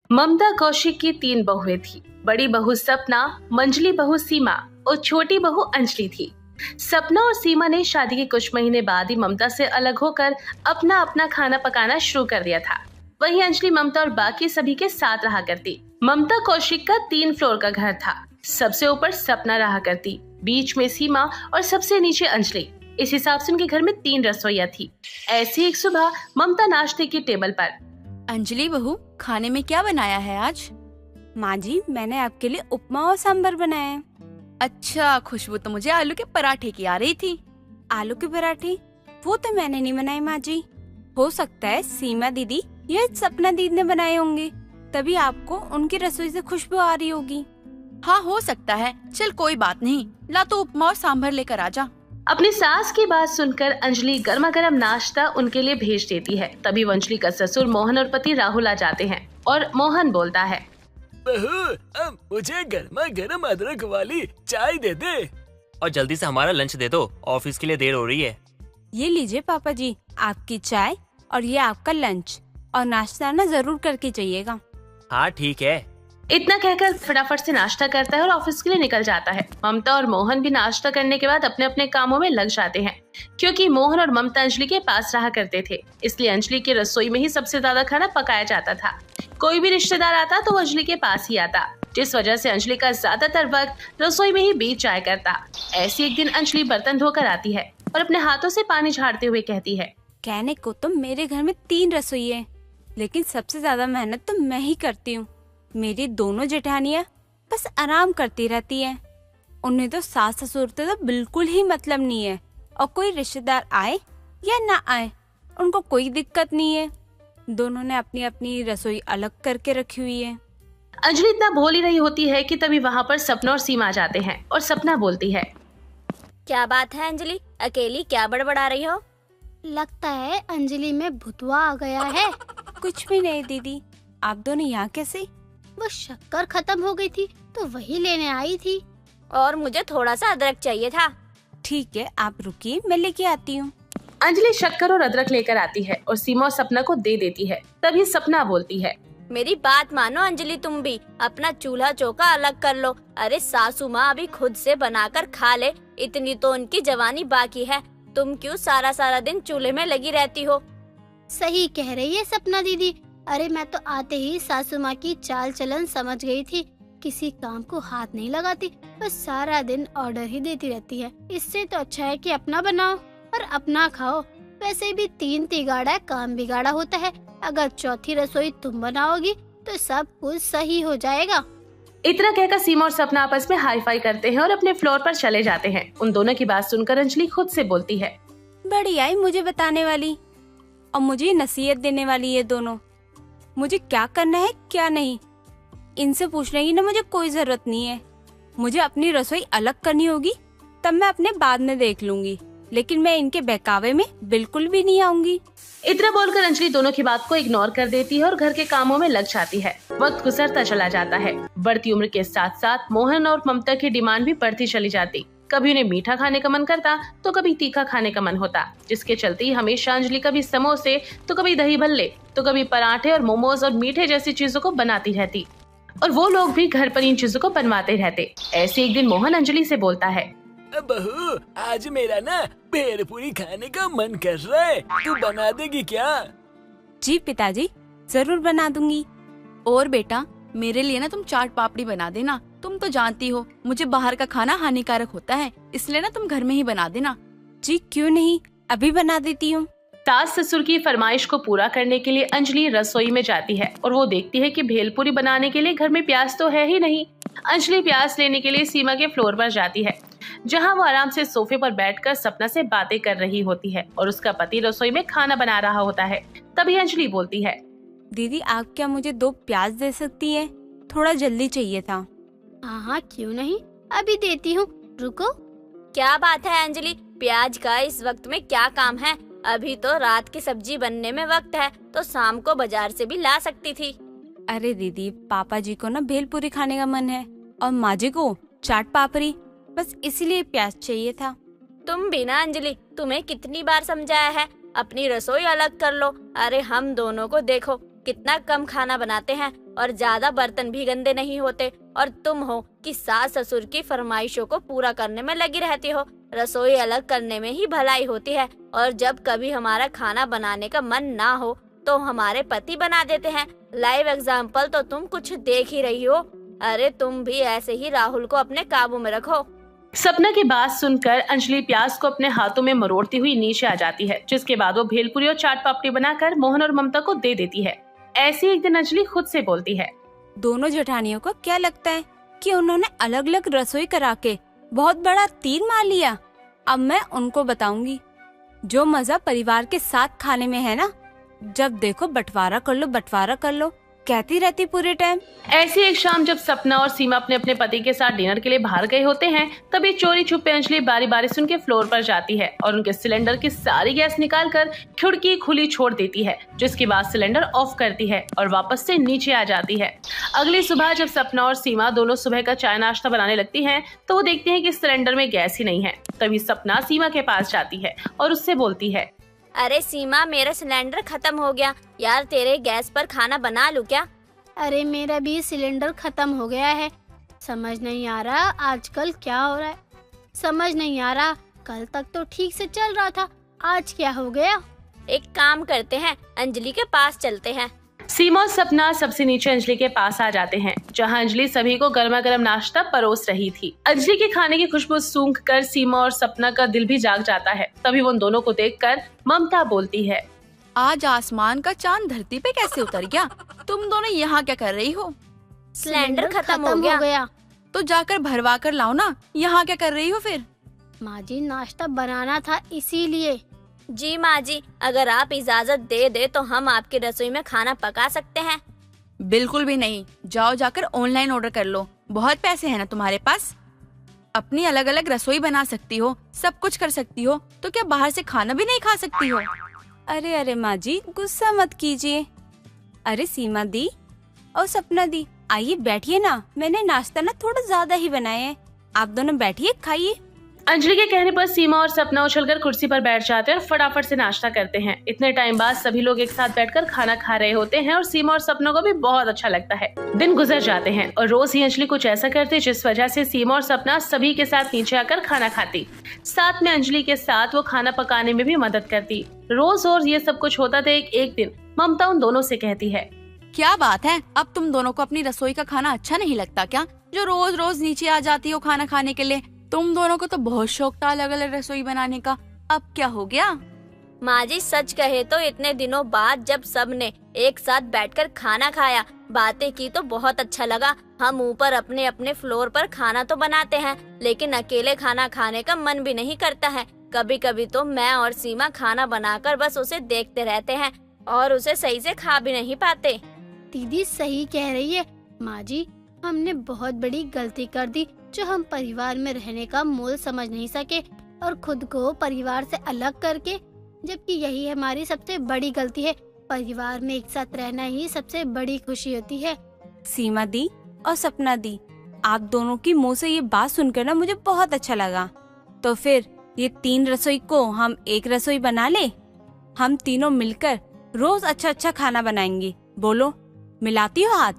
ममता कौशिक की 3 बहुएं थी। बड़ी बहू सपना, मंझली बहू सीमा और छोटी बहू अंजलि थी। सपना और सीमा ने शादी के कुछ महीने बाद ही ममता से अलग होकर अपना अपना खाना पकाना शुरू कर दिया था। वहीं अंजलि ममता और बाकी सभी के साथ रहा करती। ममता कौशिक का 3 फ्लोर का घर था। सबसे ऊपर सपना रहा करती, बीच में सीमा और सबसे नीचे अंजलि। इस हिसाब से उनके घर में 3 रसोइयां थी। ऐसी एक सुबह ममता नाश्ते की टेबल पर। अंजलि बहू, खाने में क्या बनाया है आज? माँ जी, मैंने आपके लिए उपमा और सांभर बनाया है। अच्छा, खुशबू तो मुझे आलू के पराठे की आ रही थी। आलू के पराठे? वो तो मैंने नहीं बनाए माँ जी। हो सकता है सीमा दीदी या सपना दीदी ने बनाए होंगे, तभी आपको उनकी रसोई से खुशबू आ रही होगी। हाँ, हो सकता है। चल कोई बात नहीं, ला तो उपमा और सांभर लेकर आ जा। अपनी सास की बात सुनकर अंजलि गर्मा गर्म नाश्ता उनके लिए भेज देती है। तभी अंजलि का ससुर मोहन और पति राहुल आ जाते हैं और मोहन बोलता है, बहू, अब मुझे गर्मा गर्म अदरक वाली चाय दे दे। और जल्दी से हमारा लंच दे दो, ऑफिस के लिए देर हो रही है। ये लीजिए पापा जी, आपकी चाय और ये आपका लंच, और नाश्ता ना जरूर करके जाइएगा। हाँ ठीक है। इतना कहकर फटाफट से नाश्ता करता है और ऑफिस के लिए निकल जाता है। ममता और मोहन भी नाश्ता करने के बाद अपने अपने कामों में लग जाते हैं। क्योंकि मोहन और ममता अंजलि के पास रहा करते थे, इसलिए अंजलि की रसोई में ही सबसे ज्यादा खाना पकाया जाता था। कोई भी रिश्तेदार आता तो अंजलि के पास ही आता, जिस वजह से अंजलि का ज्यादातर वक्त रसोई में ही बीत जाया करता। ऐसी एक दिन अंजलि बर्तन धोकर आती है और अपने हाथों से पानी झाड़ते हुए कहती है, कहने को तो मेरे घर में 3 रसोई है, लेकिन सबसे ज्यादा मेहनत तो मैं ही करती हूँ। मेरी दोनों जेठानियाँ बस आराम करती रहती हैं। उन्हें तो सास ससुर से तो बिल्कुल ही मतलब नहीं है, और कोई रिश्तेदार आए या ना आए उनको कोई दिक्कत नहीं है। दोनों ने अपनी अपनी रसोई अलग करके रखी हुई है। अंजलि इतना बोल ही रही होती है कि तभी वहाँ पर सपना और सीमा आ जाते हैं और सपना बोलती है, क्या बात है अंजलि, अकेली क्या बड़बड़ा रही हो? लगता है अंजलि में भुतवा आ गया है। कुछ भी नहीं दीदी, आप दोनों यहाँ कैसे? वो शक्कर खत्म हो गई थी तो वही लेने आई थी। और मुझे थोड़ा सा अदरक चाहिए था। ठीक है, आप रुकिए, मैं लेके आती हूँ। अंजलि शक्कर और अदरक लेकर आती है और सीमा और सपना को दे देती है। तभी सपना बोलती है, मेरी बात मानो अंजलि, तुम भी अपना चूल्हा चौका अलग कर लो। अरे सासू माँ अभी खुद से बनाकर खा ले, इतनी तो उनकी जवानी बाकी है। तुम क्यों सारा सारा दिन चूल्हे में लगी रहती हो? सही कह रही है सपना दीदी। अरे मैं तो आते ही सासू माँ की चाल चलन समझ गई थी। किसी काम को हाथ नहीं लगाती, बस सारा दिन ऑर्डर ही देती रहती है। इससे तो अच्छा है कि अपना बनाओ और अपना खाओ। वैसे भी 3 तिगाड़ा काम बिगाड़ा होता है। अगर चौथी रसोई तुम बनाओगी तो सब कुछ सही हो जाएगा। इतना कहकर सीमा और सपना आपस में हाई फाई करते हैं और अपने फ्लोर पर चले जाते हैं। उन दोनों की बात सुनकर अंजलि खुद से बोलती है, बड़ी आई मुझे बताने वाली और मुझे नसीहत देने वाली ये दोनों। मुझे क्या करना है क्या नहीं, इनसे पूछने की ना मुझे कोई जरूरत नहीं है। मुझे अपनी रसोई अलग करनी होगी, तब मैं अपने बाद में देख लूंगी, लेकिन मैं इनके बहकावे में बिल्कुल भी नहीं आऊंगी। इतना बोलकर अंजलि दोनों की बात को इग्नोर कर देती है और घर के कामों में लग जाती है। वक्त गुजरता चला जाता है। बढ़ती उम्र के साथ साथ मोहन और ममता की डिमांड भी बढ़ती चली जाती। कभी उन्हें मीठा खाने का मन करता तो कभी तीखा खाने का मन होता, जिसके चलते ही हमेशा अंजलि कभी समोसे तो कभी दही भल्ले तो कभी पराठे और मोमोज और मीठे जैसी चीजों को बनाती रहती, और वो लोग भी घर पर इन चीजों को बनवाते रहते। ऐसे एक दिन मोहन अंजलि से बोलता है, बहू, आज मेरा ना भेलपूरी खाने का मन कर रहा है, तू बना देगी क्या? जी पिताजी, जरूर बना दूंगी। और बेटा, मेरे लिए ना तुम चाट पापड़ी बना देना। तुम तो जानती हो मुझे बाहर का खाना हानिकारक होता है, इसलिए ना तुम घर में ही बना देना। जी क्यों नहीं, अभी बना देती हूँ। सास ससुर की फरमाइश को पूरा करने के लिए अंजलि रसोई में जाती है और वो देखती है कि भेलपूरी बनाने के लिए घर में प्याज तो है ही नहीं। अंजलि प्याज लेने के लिए सीमा के फ्लोर पर जाती है, जहां वो आराम से सोफे पर बैठकर सपना से बातें कर रही होती है और उसका पति रसोई में खाना बना रहा होता है। तभी अंजलि बोलती है, दीदी आप क्या मुझे 2 प्याज दे सकती हैं? थोड़ा जल्दी चाहिए था। हाँ क्यों नहीं, अभी देती हूँ, रुको। क्या बात है अंजलि, प्याज का इस वक्त में क्या काम है? अभी तो रात की सब्जी बनने में वक्त है, तो शाम को बाजार से भी ला सकती थी। अरे दीदी, पापा जी को ना भेलपूरी खाने का मन है और माँ जी को चाट पापड़ी, बस इसीलिए प्याज चाहिए था। तुम भी ना अंजलि, तुम्हें कितनी बार समझाया है अपनी रसोई अलग कर लो। अरे हम दोनों को देखो कितना कम खाना बनाते हैं और ज्यादा बर्तन भी गंदे नहीं होते, और तुम हो कि सास ससुर की फरमाइशों को पूरा करने में लगी रहती हो। रसोई अलग करने में ही भलाई होती है, और जब कभी हमारा खाना बनाने का मन ना हो तो हमारे पति बना देते हैं। लाइव एग्जाम्पल तो तुम कुछ देख ही रही हो। अरे तुम भी ऐसे ही राहुल को अपने काबू में रखो। सपना की बात सुनकर अंजलि प्याज को अपने हाथों में मरोड़ती हुई नीचे आ जाती है, जिसके बाद वो भेलपुरी और चाट पापड़ी बनाकर मोहन और ममता को दे देती है। ऐसी एक दिन अंजलि खुद से बोलती है, दोनों जेठानियों को क्या लगता है कि उन्होंने अलग अलग रसोई करा के बहुत बड़ा तीर मार लिया। अब मैं उनको बताऊंगी जो मजा परिवार के साथ खाने में है ना, जब देखो बंटवारा कर लो कहती रहती पूरे टाइम। ऐसी एक शाम जब सपना और सीमा अपने अपने पति के साथ डिनर के लिए बाहर गए होते हैं, तभी चोरी छुपे अंजलि बारी बारी से उनके फ्लोर पर जाती है और उनके सिलेंडर की सारी गैस निकालकर खिड़की खुली छोड़ देती है, जिसके बाद सिलेंडर ऑफ करती है और वापस से नीचे आ जाती है। अगली सुबह जब सपना और सीमा दोनों सुबह का चाय नाश्ता बनाने लगती हैं, तो वो देखती हैं कि सिलेंडर में गैस ही नहीं है। तभी सपना सीमा के पास जाती है और उससे बोलती है, अरे सीमा, मेरा सिलेंडर खत्म हो गया यार, तेरे गैस पर खाना बना लूं क्या? अरे मेरा भी सिलेंडर खत्म हो गया है। समझ नहीं आ रहा आजकल क्या हो रहा है। समझ नहीं आ रहा, कल तक तो ठीक से चल रहा था, आज क्या हो गया। एक काम करते हैं, अंजलि के पास चलते हैं। सीमा और सपना सबसे नीचे अंजलि के पास आ जाते हैं, जहां अंजलि सभी को गर्मा गर्म नाश्ता परोस रही थी। अंजलि के खाने की खुशबू सूंघकर सीमा और सपना का दिल भी जाग जाता है। तभी वो उन दोनों को देखकर ममता बोलती है, आज आसमान का चांद धरती पे कैसे उतर गया? तुम दोनों यहाँ क्या कर रही हो? सिलेंडर खत्म हो गया। तो जाकर भरवा कर लाओ ना, यहाँ क्या कर रही हो फिर? माँ जी, नाश्ता बनाना था इसीलिए। जी माँ जी, अगर आप इजाजत दे दे तो हम आपकी रसोई में खाना पका सकते हैं। बिल्कुल भी नहीं, जाओ जाकर ऑनलाइन ऑर्डर कर लो, बहुत पैसे हैं ना तुम्हारे पास। अपनी अलग अलग रसोई बना सकती हो, सब कुछ कर सकती हो, तो क्या बाहर से खाना भी नहीं खा सकती हो? अरे माँ जी, गुस्सा मत कीजिए। अरे सीमा दी और सपना दी, आइए बैठिए ना, मैंने नाश्ता ना थोड़ा ज्यादा ही बनाया है, आप दोनों बैठिए खाइए। अंजलि के कहने पर सीमा और सपना उछलकर कुर्सी पर बैठ जाते हैं और फटाफट से नाश्ता करते हैं। इतने टाइम बाद सभी लोग एक साथ बैठकर खाना खा रहे होते हैं और सीमा और सपना को भी बहुत अच्छा लगता है। दिन गुजर जाते हैं और रोज ही अंजलि कुछ ऐसा करती जिस वजह से सीमा और सपना सभी के साथ नीचे आकर खाना खाती। साथ में अंजलि के साथ वो खाना पकाने में भी मदद करती। रोज और ये सब कुछ होता था। एक दिन ममता उन दोनों से कहती है, क्या बात है, अब तुम दोनों को अपनी रसोई का खाना अच्छा नहीं लगता क्या, जो रोज रोज नीचे आ जाती हो खाना खाने के लिए? तुम दोनों को तो बहुत शौक था अलग अलग रसोई बनाने का, अब क्या हो गया? माँ जी, सच कहे तो इतने दिनों बाद जब सब ने एक साथ बैठकर खाना खाया, बातें की तो बहुत अच्छा लगा। हम ऊपर अपने अपने फ्लोर पर खाना तो बनाते हैं, लेकिन अकेले खाना खाने का मन भी नहीं करता है। कभी कभी तो मैं और सीमा खाना बनाकर बस उसे देखते रहते हैं और उसे सही से खा भी नहीं पाते। दीदी सही कह रही है माँ जी, हमने बहुत बड़ी गलती कर दी जो हम परिवार में रहने का मोल समझ नहीं सके और खुद को परिवार से अलग करके, जबकि यही हमारी सबसे बड़ी गलती है। परिवार में एक साथ रहना ही सबसे बड़ी खुशी होती है। सीमा दी और सपना दी, आप दोनों की मुंह से ये बात सुनकर ना मुझे बहुत अच्छा लगा। तो फिर ये 3 रसोई को हम एक रसोई बना ले, हम तीनों मिलकर रोज अच्छा अच्छा खाना बनाएंगे। बोलो, मिलाती हो हाथ?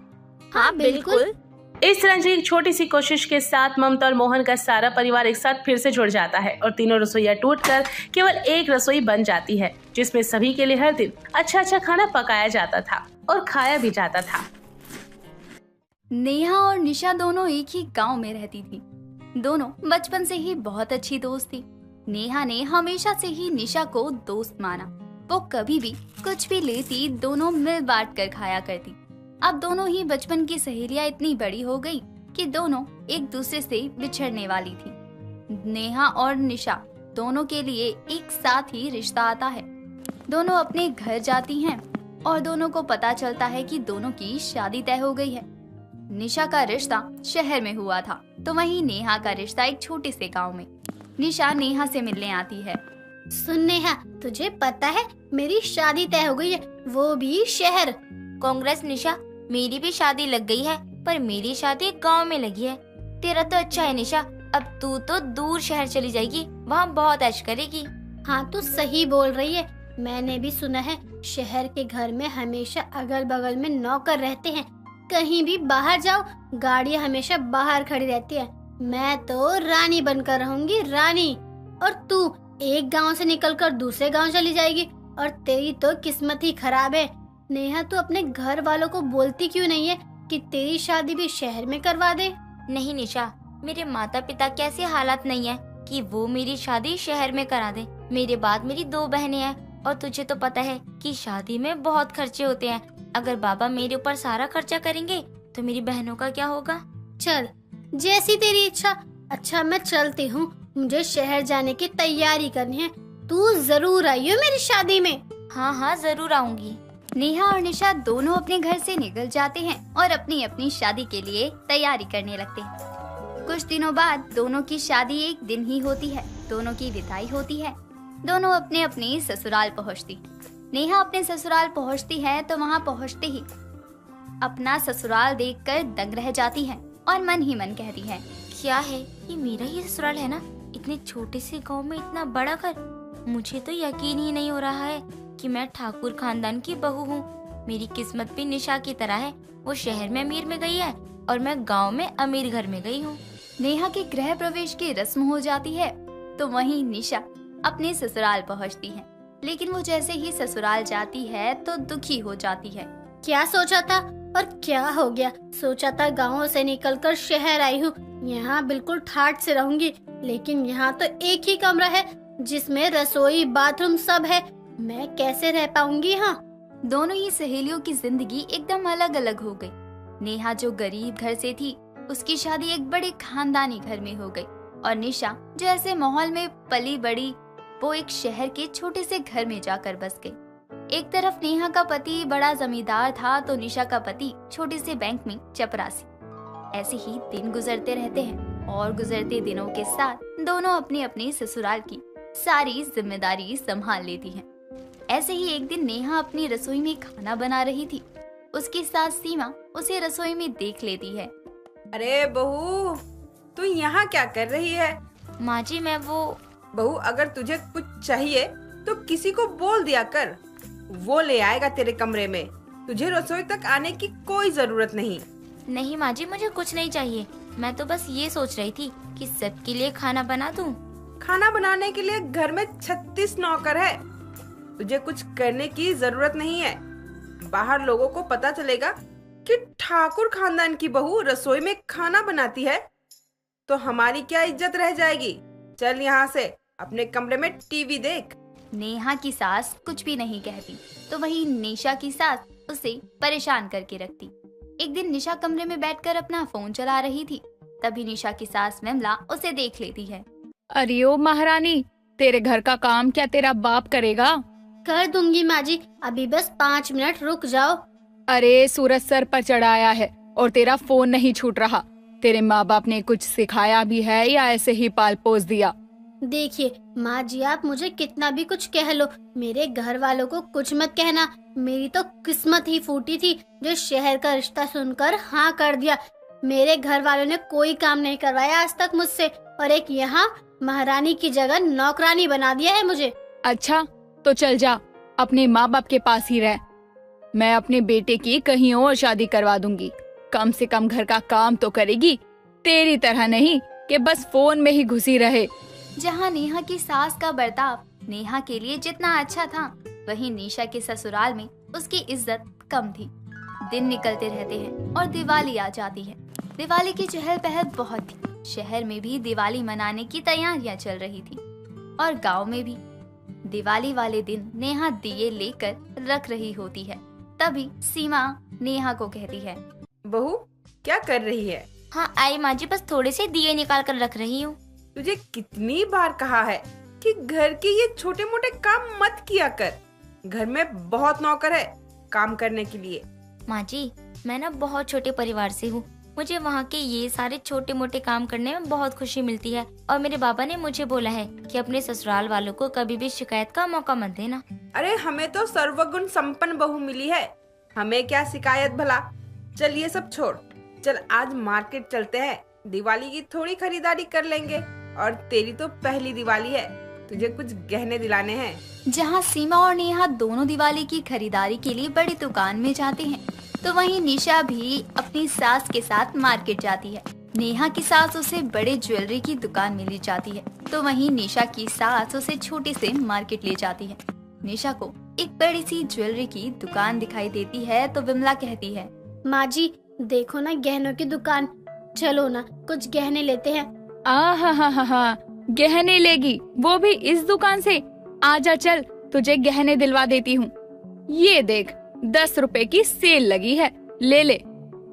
हाँ बिल्कुल। इस तरह की एक छोटी सी कोशिश के साथ ममता और मोहन का सारा परिवार एक साथ फिर से जुड़ जाता है और तीनों रसोइयां टूटकर केवल एक रसोई बन जाती है, जिसमें सभी के लिए हर दिन अच्छा अच्छा खाना पकाया जाता था और खाया भी जाता था। नेहा और निशा दोनों एक ही गांव में रहती थी। दोनों बचपन से ही बहुत अच्छी दोस्त थी। नेहा ने हमेशा से ही निशा को दोस्त माना। वो कभी भी कुछ भी लेती, दोनों मिल बांट कर खाया करती। अब दोनों ही बचपन की सहेलियां इतनी बड़ी हो गई कि दोनों एक दूसरे से बिछड़ने वाली थी। नेहा और निशा दोनों के लिए एक साथ ही रिश्ता आता है। दोनों अपने घर जाती हैं और दोनों को पता चलता है कि दोनों की शादी तय हो गई है। निशा का रिश्ता शहर में हुआ था, तो वहीं नेहा का रिश्ता एक छोटे से गांव में। निशा नेहा से मिलने आती है। सुन नेहा, तुझे पता है मेरी शादी तय हो गई है, वो भी शहर। कांग्रेस निशा, मेरी भी शादी लग गई है, पर मेरी शादी गांव में लगी है। तेरा तो अच्छा है निशा, अब तू तो दूर शहर चली जाएगी, वहाँ बहुत ऐश करेगी। हाँ तू सही बोल रही है, मैंने भी सुना है शहर के घर में हमेशा अगल बगल में नौकर रहते हैं। कहीं भी बाहर जाओ, गाड़ियाँ हमेशा बाहर खड़ी रहती है। मैं तो रानी बनकर रहूंगी, रानी। और तू एक गांव से निकलकर दूसरे गांव चली जाएगी, और तेरी तो किस्मत ही खराब है। नेहा, तू अपने घर वालों को बोलती क्यों नहीं है कि तेरी शादी भी शहर में करवा दे? नहीं निशा, मेरे माता पिता के ऐसे हालात नहीं है कि वो मेरी शादी शहर में करा दे। मेरे बाद मेरी 2 बहनें हैं, और तुझे तो पता है कि शादी में बहुत खर्चे होते हैं। अगर बाबा मेरे ऊपर सारा खर्चा करेंगे तो मेरी बहनों का क्या होगा? चल, जैसी तेरी इच्छा। अच्छा, मैं चलती हूँ, मुझे शहर जाने की तैयारी करनी है। तू जरूर आइयो मेरी शादी में। हाँ हाँ, जरूर आऊंगी। नेहा और निशा दोनों अपने घर से निकल जाते हैं और अपनी अपनी शादी के लिए तैयारी करने लगते हैं। कुछ दिनों बाद दोनों की शादी एक दिन ही होती है। दोनों की विदाई होती है। दोनों अपने अपने ससुराल पहुंचती। नेहा अपने ससुराल पहुंचती है तो वहां पहुंचते ही अपना ससुराल देखकर दंग रह जाती है और मन ही मन कहती है, क्या है ये मेरा ही ससुराल है ना? इतने छोटे से गांव में इतना बड़ा घर। मुझे तो यकीन ही नहीं हो रहा है कि मैं ठाकुर खानदान की बहू हूँ। मेरी किस्मत भी निशा की तरह है। वो शहर में अमीर में गई है और मैं गांव में अमीर घर में गई हूँ। नेहा के गृह प्रवेश की रस्म हो जाती है तो वहीं निशा अपने ससुराल पहुंचती है। लेकिन वो जैसे ही ससुराल जाती है तो दुखी हो जाती है। क्या सोचा था और क्या हो गया? सोचा था गाँव से निकलकर शहर आई हूँ, यहाँ बिल्कुल ठाठ से रहूंगी, लेकिन यहाँ तो एक ही कमरा है जिसमें रसोई बाथरूम सब है। मैं कैसे रह पाऊंगी यहाँ? दोनों ही सहेलियों की जिंदगी एकदम अलग अलग हो गई। नेहा जो गरीब घर से थी उसकी शादी एक बड़े खानदानी घर में हो गई, और निशा जो ऐसे माहौल में पली बड़ी वो एक शहर के छोटे से घर में जाकर बस गई। एक तरफ नेहा का पति बड़ा जमींदार था तो निशा का पति छोटे से बैंक में चपरासी। ऐसे ही दिन गुजरते रहते हैं और गुजरते दिनों के साथ दोनों अपने अपने ससुराल की सारी जिम्मेदारी संभाल लेती हैं। ऐसे ही एक दिन नेहा अपनी रसोई में खाना बना रही थी। उसकी सास सीमा उसे रसोई में देख लेती है। अरे बहू, तू यहाँ क्या कर रही है? माँ जी, मैं वो बहू, अगर तुझे कुछ चाहिए तो किसी को बोल दिया कर, वो ले आएगा तेरे कमरे में। तुझे रसोई तक आने की कोई जरूरत नहीं। नहीं माँ जी, मुझे कुछ नहीं चाहिए। मैं तो बस ये सोच रही थी कि सबके लिए खाना बना दूं। खाना बनाने के लिए घर में 36 नौकर है। तुझे कुछ करने की जरूरत नहीं है। बाहर लोगों को पता चलेगा कि ठाकुर खानदान की बहू रसोई में खाना बनाती है तो हमारी क्या इज्जत रह जाएगी। चल यहाँ से, अपने कमरे में टीवी देख। नेहा की सास कुछ भी नहीं कहती तो वहीं निशा की सास उसे परेशान करके रखती। एक दिन निशा कमरे में बैठकर अपना फोन चला रही थी। तभी निशा की सास विमला उसे देख लेती है। अरे ओ महारानी, तेरे घर का काम क्या तेरा बाप करेगा? कर दूंगी माँ जी, अभी बस 5 मिनट रुक जाओ। अरे सूरज सर पर चढ़ाया है और तेरा फोन नहीं छूट रहा। तेरे माँ बाप ने कुछ सिखाया भी है या ऐसे ही पाल पोस दिया? देखिए माँ जी, आप मुझे कितना भी कुछ कह लो, मेरे घर वालों को कुछ मत कहना। मेरी तो किस्मत ही फूटी थी जो शहर का रिश्ता सुनकर हाँ कर दिया। मेरे घर वालों ने कोई काम नहीं करवाया आज तक मुझसे, और एक यहाँ महारानी की जगह नौकरानी बना दिया है मुझे। अच्छा तो चल जा, अपने माँ बाप के पास ही रह। मैं अपने बेटे की कहीं और शादी करवा दूंगी। कम से कम घर का काम तो करेगी, तेरी तरह नहीं कि बस फोन में ही घुसी रहे। जहाँ नेहा की सास का बर्ताव नेहा के लिए जितना अच्छा था, वहीं निशा के ससुराल में उसकी इज्जत कम थी। दिन निकलते रहते हैं और दिवाली आ जाती है। दिवाली की चहल पहल बहुत थी। शहर में भी दिवाली मनाने की तैयारियां चल रही थी और गांव में भी। दिवाली वाले दिन नेहा दिए लेकर रख रही होती है। तभी सीमा नेहा को कहती है, बहू क्या कर रही है? हाँ आई माँ जी, बस थोड़े से दिए निकाल कर रख रही हूँ। तुझे कितनी बार कहा है कि घर के ये छोटे मोटे काम मत किया कर। घर में बहुत नौकर है काम करने के लिए। माँ जी, मैं ना बहुत छोटे परिवार से हूँ। मुझे वहाँ के ये सारे छोटे मोटे काम करने में बहुत खुशी मिलती है, और मेरे बाबा ने मुझे बोला है कि अपने ससुराल वालों को कभी भी शिकायत का मौका मत देना। अरे हमें तो सर्वगुण संपन्न बहू मिली है, हमें क्या शिकायत भला। चल ये सब छोड़, चल आज मार्केट चलते हैं, दिवाली की थोड़ी खरीदारी कर लेंगे। और तेरी तो पहली दिवाली है, तुझे कुछ गहने दिलाने हैं। जहाँ सीमा और नेहा दोनों दिवाली की खरीदारी के लिए बड़ी दुकान में जाते हैं, तो वहीं निशा भी अपनी सास के साथ मार्केट जाती है। नेहा की सास उसे बड़े ज्वेलरी की दुकान में ले जाती है, तो वहीं निशा की सास उसे छोटे से मार्केट ले जाती है। निशा को एक बड़ी सी ज्वेलरी की दुकान दिखाई देती है, तो विमला कहती है, माँ जी देखो ना गहनों की दुकान, चलो ना कुछ गहने लेते हैं। हा, गहने लेगी, वो भी इस दुकान से? आजा चल, तुझे गहने दिलवा देती हूँ। ये देख 10 रुपए की सेल लगी है, ले ले।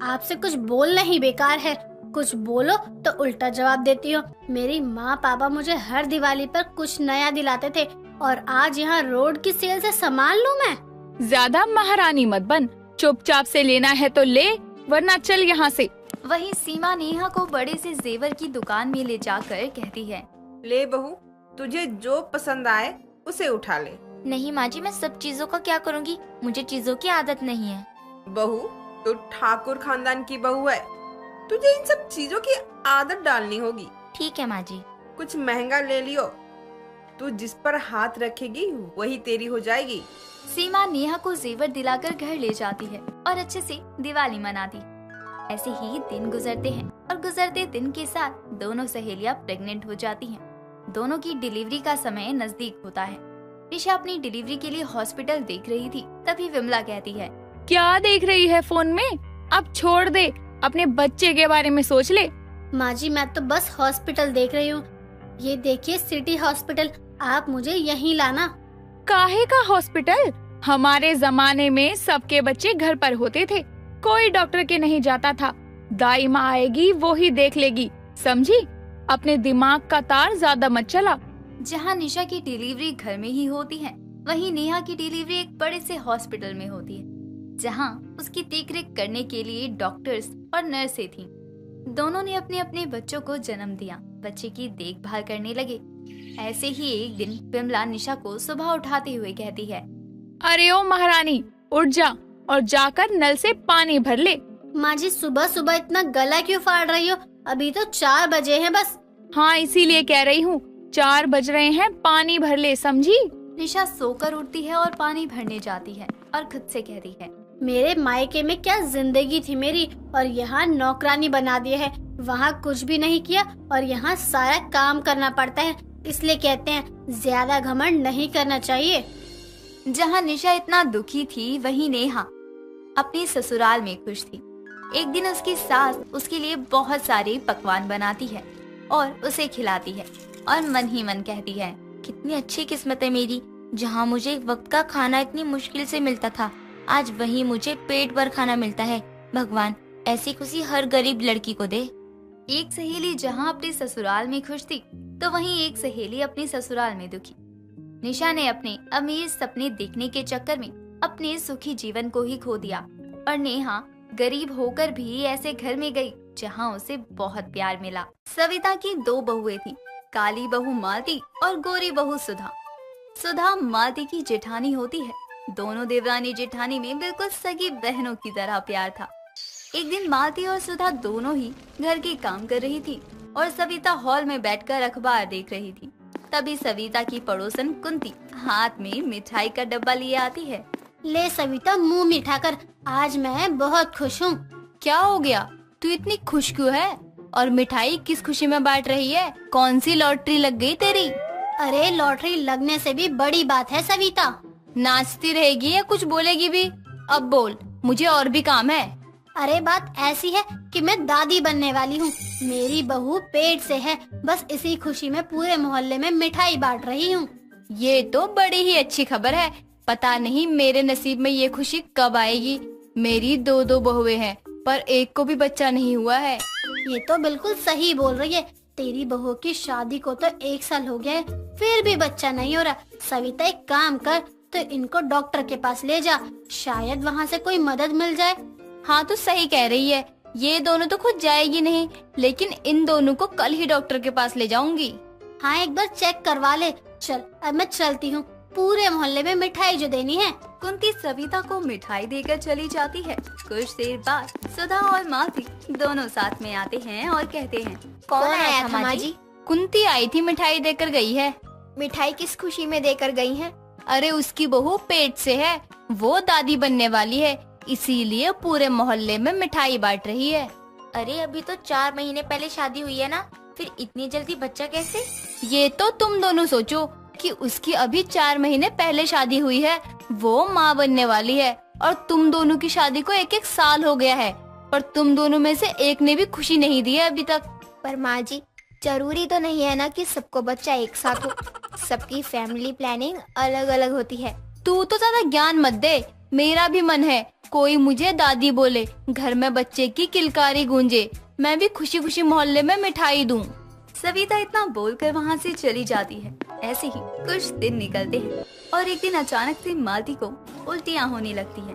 आपसे कुछ बोलना ही बेकार है, कुछ बोलो तो उल्टा जवाब देती हो। मेरी माँ पापा मुझे हर दिवाली पर कुछ नया दिलाते थे और आज यहाँ रोड की सेल से सामान लूँ मैं? ज्यादा महारानी मत बन, चुपचाप से लेना है तो ले, वरना चल यहाँ से। वहीं सीमा नेहा को बड़े से जेवर की दुकान में ले जाकर कहती है, ले बहू, तुझे जो पसंद आए उसे उठा ले। नहीं माँ जी, मैं सब चीजों का क्या करूँगी, मुझे चीजों की आदत नहीं है। बहू तू ठाकुर खानदान की बहू है, तुझे इन सब चीजों की आदत डालनी होगी। ठीक है माँ जी। कुछ महंगा ले लियो, तू जिस पर हाथ रखेगी वही तेरी हो जाएगी। सीमा नेहा को जेवर दिलाकर घर ले जाती है और अच्छे से दिवाली मनाती। ऐसे ही दिन गुजरते हैं और गुजरते दिन के साथ दोनों सहेलियां प्रेग्नेंट हो जाती हैं। दोनों की डिलीवरी का समय नजदीक होता है। निशा अपनी डिलीवरी के लिए हॉस्पिटल देख रही थी, तभी विमला कहती है, क्या देख रही है फोन में? अब छोड़ दे, अपने बच्चे के बारे में सोच ले। माँ जी मैं तो बस हॉस्पिटल देख रही हूँ। ये देखिए सिटी हॉस्पिटल, आप मुझे यहीं लाना। काहे का हॉस्पिटल? हमारे जमाने में सबके बच्चे घर पर होते थे, कोई डॉक्टर के नहीं जाता था। दाई माँ आएगी वो ही देख लेगी, समझी? अपने दिमाग का तार ज्यादा मत चला। जहाँ निशा की डिलीवरी घर में ही होती है, वहीं नेहा की डिलीवरी एक बड़े से हॉस्पिटल में होती है, जहाँ उसकी देखरेख करने के लिए डॉक्टर्स और नर्सें थीं। दोनों ने अपने अपने बच्चों को जन्म दिया, बच्चे की देखभाल करने लगे। ऐसे ही एक दिन विमला निशा को सुबह उठाते हुए कहती है, अरे ओ महारानी, उठ जा और जाकर नल से पानी भर ले। माँ जी सुबह सुबह इतना गला क्यों फाड़ रही हो? अभी तो 4 बजे हैं बस। हाँ इसीलिए कह रही हूँ, 4 बज रहे हैं, पानी भर ले, समझी? निशा सोकर उठती है और पानी भरने जाती है और खुद से कहती है, मेरे मायके में क्या जिंदगी थी मेरी, और यहाँ नौकरानी बना दिया है। वहाँ कुछ भी नहीं किया और यहाँ सारा काम करना पड़ता है। इसलिए कहते हैं ज्यादा घमंड नहीं करना चाहिए। जहाँ निशा इतना दुखी थी, वहीं नेहा अपने ससुराल में खुश थी। एक दिन उसकी सास उसके लिए बहुत सारे पकवान बनाती है और उसे खिलाती है और मन ही मन कहती है, कितनी अच्छी किस्मत है मेरी, जहाँ मुझे एक वक्त का खाना इतनी मुश्किल से मिलता था, आज वही मुझे पेट भर खाना मिलता है। भगवान ऐसी खुशी हर गरीब लड़की को दे। एक सहेली जहाँ अपने ससुराल में खुश थी, तो वहीं एक सहेली अपने ससुराल में दुखी। निशा ने अपने अमीर सपने देखने के चक्कर में अपने सुखी जीवन को ही खो दिया और नेहा गरीब होकर भी ऐसे घर में गई जहाँ उसे बहुत प्यार मिला। सविता की 2 बहुएं थी, काली बहू मालती और गोरी बहू सुधा। सुधा मालती की जेठानी होती है। दोनों देवरानी जेठानी में बिल्कुल सगी बहनों की तरह प्यार था। एक दिन मालती और सुधा दोनों ही घर के काम कर रही थी और सविता हॉल में बैठकर अखबार देख रही थी। तभी सविता की पड़ोसन कुंती हाथ में मिठाई का डब्बा लिए आती है। ले सविता, मुंह मीठा कर, आज मैं बहुत खुश हूँ। क्या हो गया, तू इतनी खुश क्यों है? और मिठाई किस खुशी में बांट रही है? कौन सी लॉटरी लग गई तेरी? अरे लॉटरी लगने से भी बड़ी बात है सविता। नाचती रहेगी या कुछ बोलेगी भी? अब बोल, मुझे और भी काम है। अरे बात ऐसी है कि मैं दादी बनने वाली हूँ। मेरी बहू पेट से है, बस इसी खुशी में पूरे मोहल्ले में मिठाई बांट रही हूँ। ये तो बड़ी ही अच्छी खबर है। पता नहीं मेरे नसीब में ये खुशी कब आएगी। मेरी 2 बहुएं हैं, पर एक को भी बच्चा नहीं हुआ है। ये तो बिल्कुल सही बोल रही है। तेरी बहू की शादी को तो 1 साल हो गया है, फिर भी बच्चा नहीं हो रहा। सविता एक काम कर, तो इनको डॉक्टर के पास ले जा, शायद वहाँ से कोई मदद मिल जाए। हाँ तो सही कह रही है, ये दोनों तो खुद जाएगी नहीं, लेकिन इन दोनों को कल ही डॉक्टर के पास ले जाऊंगी। हाँ एक बार चेक करवा ले। चल अब मैं चलती हूँ, पूरे मोहल्ले में मिठाई जो देनी है। कुंती सविता को मिठाई देकर चली जाती है। कुछ देर बाद सुधा और मालती दोनों साथ में आते हैं और कहते हैं, कौन आया था माँ जी? कुंती आई थी, मिठाई देकर गई है। मिठाई किस खुशी में देकर गई हैं? अरे उसकी बहू पेट से है, वो दादी बनने वाली है, इसीलिए पूरे मोहल्ले में मिठाई बांट रही है। अरे अभी तो 4 महीने पहले शादी हुई है ना, फिर इतनी जल्दी बच्चा कैसे? ये तो तुम दोनों सोचो कि उसकी अभी 4 महीने पहले शादी हुई है, वो माँ बनने वाली है, और तुम दोनों की शादी को 1-1 साल हो गया है, पर तुम दोनों में से एक ने भी खुशी नहीं दी है अभी तक। पर माँ जी, जरूरी तो नहीं है ना कि सबको बच्चा एक साथ हो, सबकी फैमिली प्लानिंग अलग अलग होती है। तू तो ज्यादा ज्ञान मत दे, मेरा भी मन है कोई मुझे दादी बोले, घर में बच्चे की किलकारी गूंजे, मैं भी खुशी खुशी मोहल्ले में मिठाई दूं। सविता इतना बोलकर वहाँ से चली जाती है। ऐसे ही कुछ दिन निकलते हैं और एक दिन अचानक से मालती को उल्टियाँ होने लगती है।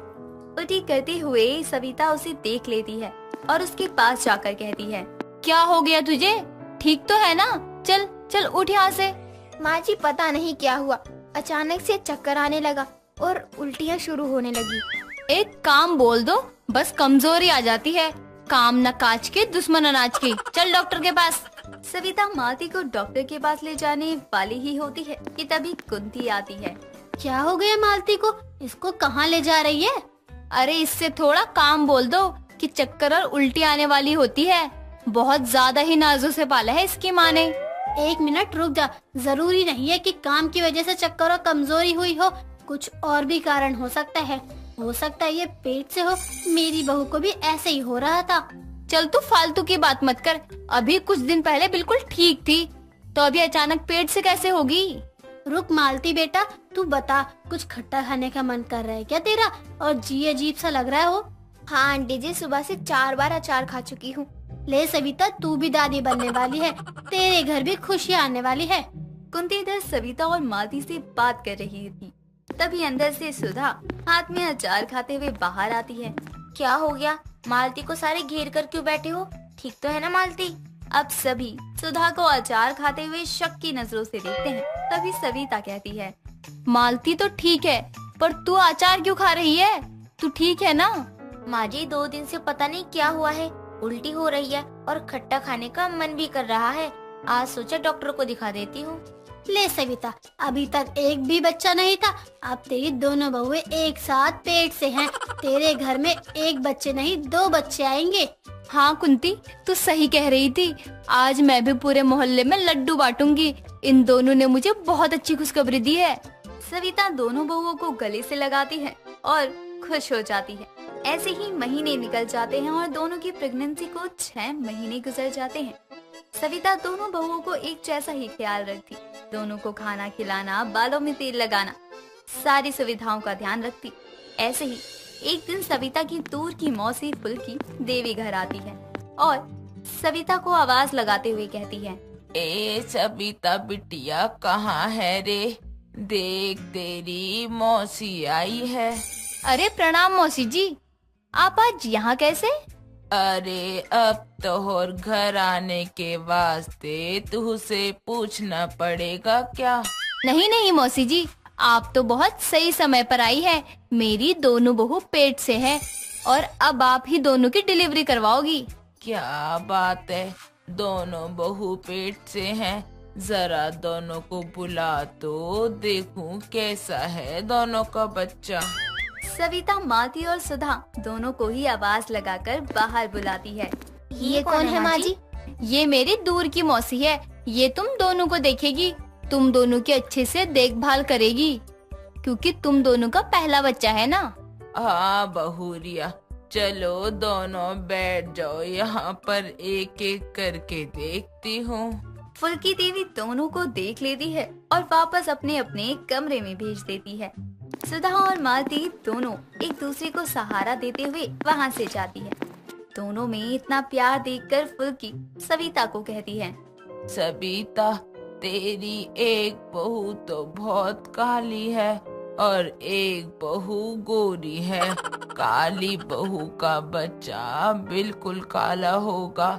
उल्टी करते हुए सविता उसे देख लेती है और उसके पास जाकर कहती है, क्या हो गया तुझे, ठीक तो है ना? चल चल उठ यहाँ से। माँ जी, पता नहीं क्या हुआ, अचानक से चक्कर आने लगा और उल्टियाँ शुरू होने लगी। एक काम बोल दो, बस कमजोरी आ जाती है, काम न काज के दुश्मन अनाज की, चल डॉक्टर के पास। सविता मालती को डॉक्टर के पास ले जाने वाली ही होती है कि तभी कुंती आती है। क्या हो गया मालती को, इसको कहाँ ले जा रही है? अरे इससे थोड़ा काम बोल दो कि चक्कर और उल्टी आने वाली होती है, बहुत ज्यादा ही नाजों से पाला है इसकी माँ ने। 1 मिनट रुक जा, जरूरी नहीं है कि काम की वजह से चक्कर और कमजोरी हुई हो, कुछ और भी कारण हो सकता है ये पेट से हो, मेरी बहू को भी ऐसे ही हो रहा था। चल तू फालतू की बात मत कर, अभी कुछ दिन पहले बिल्कुल ठीक थी, तो अभी अचानक पेट से कैसे होगी? रुक मालती बेटा, तू बता, कुछ खट्टा खाने का मन कर रहा है क्या तेरा, और जी अजीब सा लग रहा हो? हाँ आंटी जी, सुबह से 4 बार अचार खा चुकी हूँ। ले सविता, तू भी दादी बनने वाली है, तेरे घर भी खुशियाँ आने वाली है। कुंती इधर सविता और मालती से बात कर रही थी, तभी अंदर से सुधा हाथ में अचार खाते हुए बाहर आती है। क्या हो गया? मालती को सारे घेर कर क्यों बैठे हो? ठीक तो है ना मालती? अब सभी सुधा को अचार खाते हुए शक की नजरों से देखते हैं। तभी सविता कहती है, मालती तो ठीक है, पर तू अचार क्यों खा रही है? तू ठीक है ना? माँ जी, 2 दिन से पता नहीं क्या हुआ है, उल्टी हो रही है और खट्टा खाने का मन भी कर रहा है। आज सोचा डॉक्टर को दिखा देती हूँ। ले सविता, अभी तक एक भी बच्चा नहीं था, अब तेरी दोनों बहुएं एक साथ पेट से हैं। तेरे घर में 1 बच्चे नहीं 2 बच्चे आएंगे। हाँ कुंती, तू सही कह रही थी, आज मैं भी पूरे मोहल्ले में लड्डू बांटूंगी, इन दोनों ने मुझे बहुत अच्छी खुशखबरी दी है। सविता दोनों बहुओं को गले से लगाती है और खुश हो जाती है। ऐसे ही महीने निकल जाते हैं और दोनों की प्रेगनेंसी को 6 महीने गुजर जाते हैं। सविता दोनों बहुओं को एक जैसा ही ख्याल रखती, दोनों को खाना खिलाना, बालों में तेल लगाना, सारी सुविधाओं का ध्यान रखती। ऐसे ही एक दिन सविता की दूर की मौसी फुल्की देवी घर आती है और सविता को आवाज लगाते हुए कहती है, ए सविता बिटिया, कहाँ है रे? देख तेरी मौसी आई है। अरे प्रणाम मौसी जी, आप आज यहाँ कैसे? अरे अब तो और घर आने के वास्ते तुझसे पूछना पड़ेगा क्या? नहीं नहीं मौसी जी, आप तो बहुत सही समय पर आई है, मेरी दोनों बहू पेट से है और अब आप ही दोनों की डिलीवरी करवाओगी। क्या बात है, दोनों बहू पेट से हैं, जरा दोनों को बुला तो देखूं कैसा है दोनों का बच्चा। सविता मालती और सुधा दोनों को ही आवाज लगाकर बाहर बुलाती है। ये कौन है माँ जी? ये मेरी दूर की मौसी है, ये तुम दोनों को देखेगी, तुम दोनों की अच्छे से देखभाल करेगी, क्योंकि तुम दोनों का पहला बच्चा है ना। हाँ बहुरिया, चलो दोनों बैठ जाओ यहाँ पर, एक एक करके देखती हूँ। फुल्की देवी दोनों को देख लेती है और वापस अपने अपने कमरे में भेज देती है। सुधा और मालती दोनों एक दूसरे को सहारा देते हुए वहाँ से जाती है। दोनों में इतना प्यार देखकर फुल्की सविता को कहती है, सविता तेरी एक बहू तो बहुत काली है और एक बहू गोरी है। काली बहू का बच्चा बिल्कुल काला होगा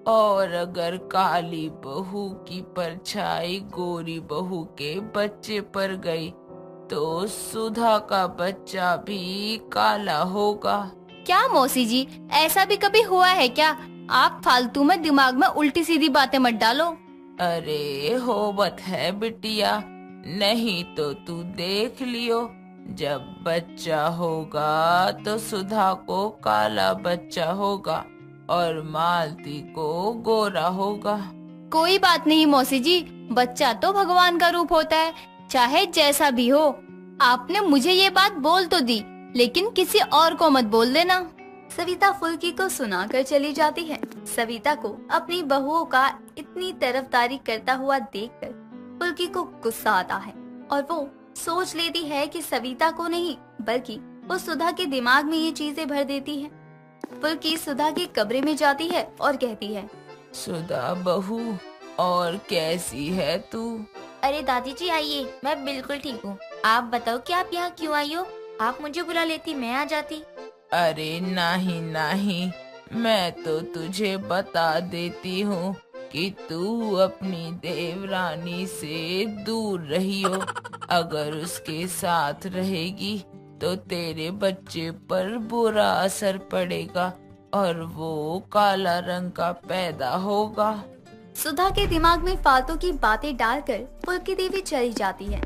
और अगर काली बहू की परछाई गोरी बहू के बच्चे पर गई तो सुधा का बच्चा भी काला होगा। क्या मौसी जी, ऐसा भी कभी हुआ है क्या? आप फालतू में दिमाग में उल्टी सीधी बातें मत डालो। अरे होवत है बिटिया, नहीं तो तू देख लियो, जब बच्चा होगा तो सुधा को काला बच्चा होगा और मालती को गोरा होगा। कोई बात नहीं मौसी जी, बच्चा तो भगवान का रूप होता है, चाहे जैसा भी हो। आपने मुझे ये बात बोल तो दी, लेकिन किसी और को मत बोल देना। सविता फुल्की को सुनाकर चली जाती है। सविता को अपनी बहुओं का इतनी तरफदारी करता हुआ देखकर फुल्की को गुस्सा आता है और वो सोच लेती है कि सविता को नहीं बल्कि वो सुधा के दिमाग में ये चीजें भर देती है। फुल्की सुधा के कमरे में जाती है और कहती है, सुधा बहू, और कैसी है तू? अरे दादी जी आइए, मैं बिल्कुल ठीक हूँ। आप बताओ कि आप यहाँ क्यों आई हो? आप मुझे बुला लेती, मैं आ जाती। अरे नहीं नहीं, मैं तो तुझे बता देती हूँ कि तू अपनी देवरानी से दूर रहियो। अगर उसके साथ रहेगी तो तेरे बच्चे पर बुरा असर पड़ेगा और वो काला रंग का पैदा होगा। सुधा के दिमाग में फालतू की बातें डालकर फुल्की देवी चली जाती है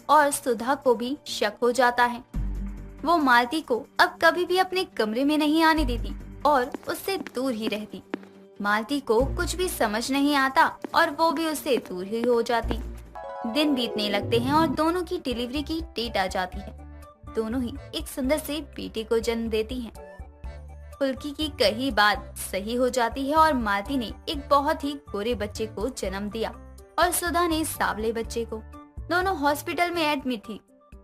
और सुधा को भी शक हो जाता है। वो मालती को अब कभी भी अपने कमरे में नहीं आने देती और उससे दूर ही रहती। मालती को कुछ भी समझ नहीं आता और वो भी उससे दूर ही हो जाती। दिन बीतने लगते हैं और दोनों की डिलीवरी की डेट आ जाती है। दोनों ही एक सुंदर से बेटे को जन्म देती हैं। फुल्की की कही बात सही हो जाती है और मालती ने एक बहुत ही गोरे बच्चे को जन्म दिया और सुधा ने सांवले बच्चे को। दोनों हॉस्पिटल में एडमिट थी।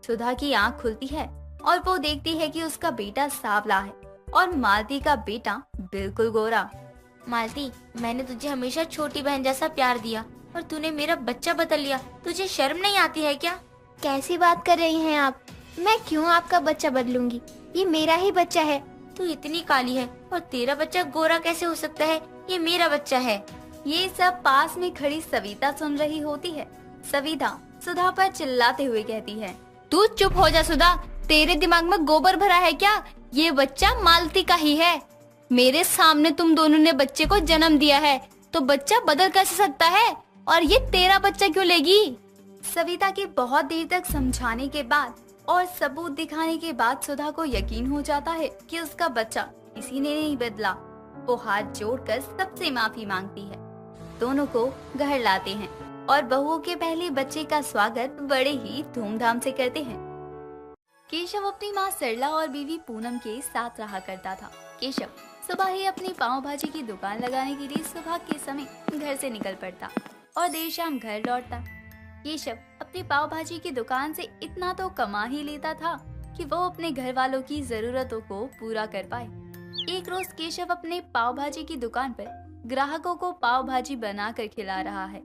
सुधा की आंख खुलती है और वो देखती है कि उसका बेटा सांवला है और मालती का बेटा बिल्कुल गोरा। मालती, मैंने तुझे हमेशा छोटी बहन जैसा प्यार दिया और तूने मेरा बच्चा बदल लिया। तुझे शर्म नहीं आती है क्या? कैसी बात कर रही हैं आप? मैं क्यों आपका बच्चा बदलूंगी? ये मेरा ही बच्चा है। तू इतनी काली है और तेरा बच्चा गोरा कैसे हो सकता है? ये मेरा बच्चा है। ये सब पास में खड़ी सविता सुन रही होती है। सविता सुधा पर चिल्लाते हुए कहती है, तू चुप हो जा सुधा, तेरे दिमाग में गोबर भरा है क्या? ये बच्चा मालती का ही है। मेरे सामने तुम दोनों ने बच्चे को जन्म दिया है तो बच्चा बदल कैसे सकता है? और ये तेरा बच्चा क्यों लेगी? सविता के बहुत देर तक समझाने के बाद और सबूत दिखाने के बाद सुधा को यकीन हो जाता है कि उसका बच्चा किसी ने नहीं बदला। वो हाथ जोड़कर सबसे माफी मांगती है। दोनों को घर लाते हैं और बहुओं के पहले बच्चे का स्वागत बड़े ही धूमधाम से करते हैं। केशव अपनी माँ सरला और बीवी पूनम के साथ रहा करता था। केशव सुबह ही अपनी पाव भाजी की दुकान लगाने के लिए सुबह के समय घर से निकल पड़ता और देर शाम घर लौटता। केशव अपनी पाव भाजी की दुकान से इतना तो कमा ही लेता था कि वो अपने घर वालों की जरूरतों को पूरा कर पाए। एक रोज केशव अपने पाव भाजी की दुकान पर ग्राहकों को पाव भाजी बनाकर खिला रहा है।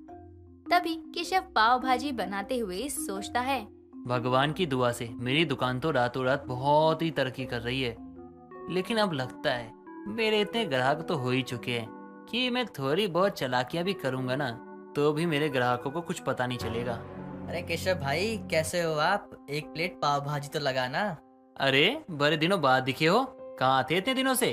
तभी केशव पाव भाजी बनाते हुए सोचता है, भगवान की दुआ से मेरी दुकान तो रातों रात बहुत ही तरक्की कर रही है, लेकिन अब लगता है मेरे इतने ग्राहक तो हो ही चुके हैं कि मैं थोड़ी बहुत चालाकियां भी करूंगा ना तो भी मेरे ग्राहकों को कुछ पता नहीं चलेगा। अरे केशव भाई, कैसे हो आप? एक प्लेट पाव भाजी तो लगाना। अरे बड़े दिनों बाद दिखे हो, कहाँ थे इतने दिनों से?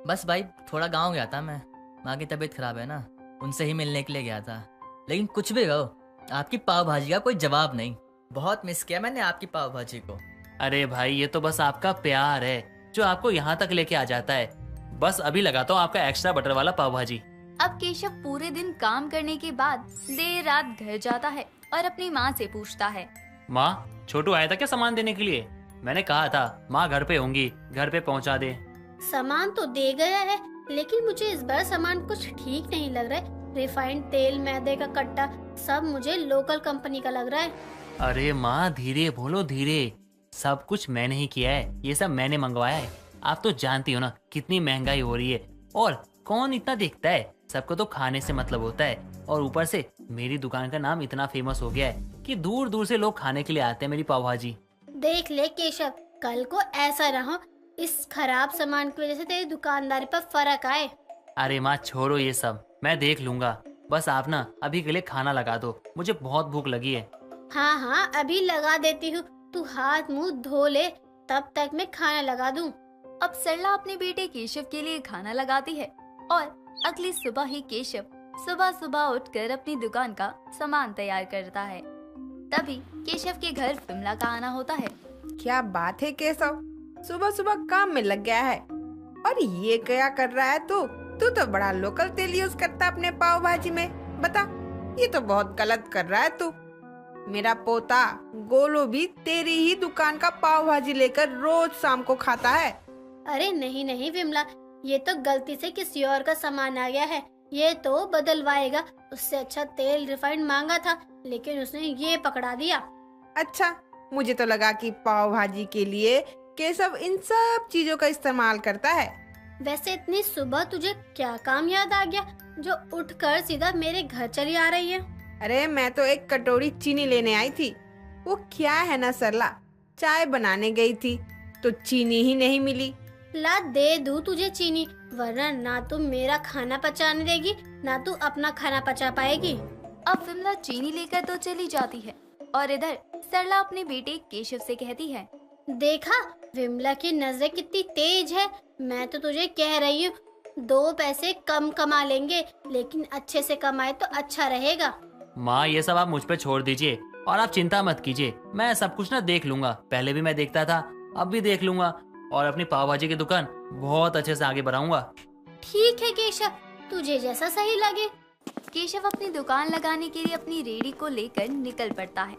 बस भाई थोड़ा गांव गया था मैं, माँ की तबीयत खराब है ना, उनसे ही मिलने के लिए गया था। लेकिन कुछ भी कहो, आपकी पाव भाजी का कोई जवाब नहीं। बहुत मिस किया मैंने आपकी पाव भाजी को। अरे भाई ये तो बस आपका प्यार है जो आपको यहाँ तक लेके आ जाता है। बस अभी लगाता हूँ आपका एक्स्ट्रा बटर वाला पाव भाजी। अब केशव पूरे दिन काम करने के बाद देर रात घर जाता है और अपनी माँ से पूछता है, माँ छोटू आया था क्या सामान देने के लिए? मैंने कहा था माँ घर पे होंगी, घर पे पहुँचा दे। सामान तो दे गया है, लेकिन मुझे इस बार सामान कुछ ठीक नहीं लग रहा है। रिफाइंड तेल, मैदे का कट्टा, सब मुझे लोकल कंपनी का लग रहा है। अरे माँ धीरे बोलो, धीरे। सब कुछ मैंने ही किया है, ये सब मैंने मंगवाया है। आप तो जानती हो ना कितनी महंगाई हो रही है और कौन इतना देखता है। सबको तो खाने से मतलब होता है और ऊपर से मेरी दुकान का नाम इतना फेमस हो गया है कि दूर दूर से लोग खाने के लिए आते हैं मेरी पाव भाजी। देख ले केशव, कल को ऐसा ना हो इस खराब सामान की वजह से तेरी दुकानदारी पर फर्क आए। अरे माँ छोड़ो ये सब, मैं देख लूंगा। बस आप ना अभी के लिए खाना लगा दो, मुझे बहुत भूख लगी है। हाँ हाँ अभी लगा देती हूँ, तू हाथ मुंह धो ले, तब तक मैं खाना लगा दूँ। अब सरला अपने बेटे केशव के लिए खाना लगाती है और अगली सुबह ही केशव सुबह सुबह उठकर अपनी दुकान का सामान तैयार करता है। तभी केशव के घर विमला का आना होता है। क्या बात है केशव, सुबह सुबह काम में लग गया है। और ये क्या कर रहा है तू? तू तो बड़ा लोकल तेल यूज करता अपने पाव भाजी में। बता, ये तो बहुत गलत कर रहा है तू। मेरा पोता गोलू भी तेरी ही दुकान का पाव भाजी लेकर रोज शाम को खाता है। अरे नहीं नहीं विमला, ये तो गलती से किसी और का सामान आ गया है, ये तो बदलवाएगा। उससे अच्छा तेल रिफाइंड मांगा था, लेकिन उसने ये पकड़ा दिया। अच्छा, मुझे तो लगा कि पाव भाजी के लिए केशव इन सब चीजों का इस्तेमाल करता है। वैसे इतनी सुबह तुझे क्या काम याद आ गया जो उठकर सीधा मेरे घर चली आ रही है? अरे मैं तो एक कटोरी चीनी लेने आई थी। वो क्या है ना सरला, चाय बनाने गई थी तो चीनी ही नहीं मिली। ला दे दूं तुझे चीनी, वरना ना तू मेरा खाना पचाने देगी ना तू अपना खाना पचा पाएगी। अब विमला चीनी लेकर तो चली जाती है और इधर सरला अपने बेटे केशव से कहती है, देखा विमला की नजरें कितनी तेज है। मैं तो तुझे कह रही हूँ 2 पैसे कम कमा लेंगे, लेकिन अच्छे से कमाए तो अच्छा रहेगा। माँ, ये सब आप मुझ पे छोड़ दीजिए और आप चिंता मत कीजिए। मैं सब कुछ ना देख लूंगा। पहले भी मैं देखता था, अब भी देख लूंगा और अपनी पाव भाजी की दुकान बहुत अच्छे से आगे बढ़ाऊंगा। ठीक है केशव, तुझे जैसा सही लगे। केशव अपनी दुकान लगाने के लिए अपनी रेडी को लेकर निकल पड़ता है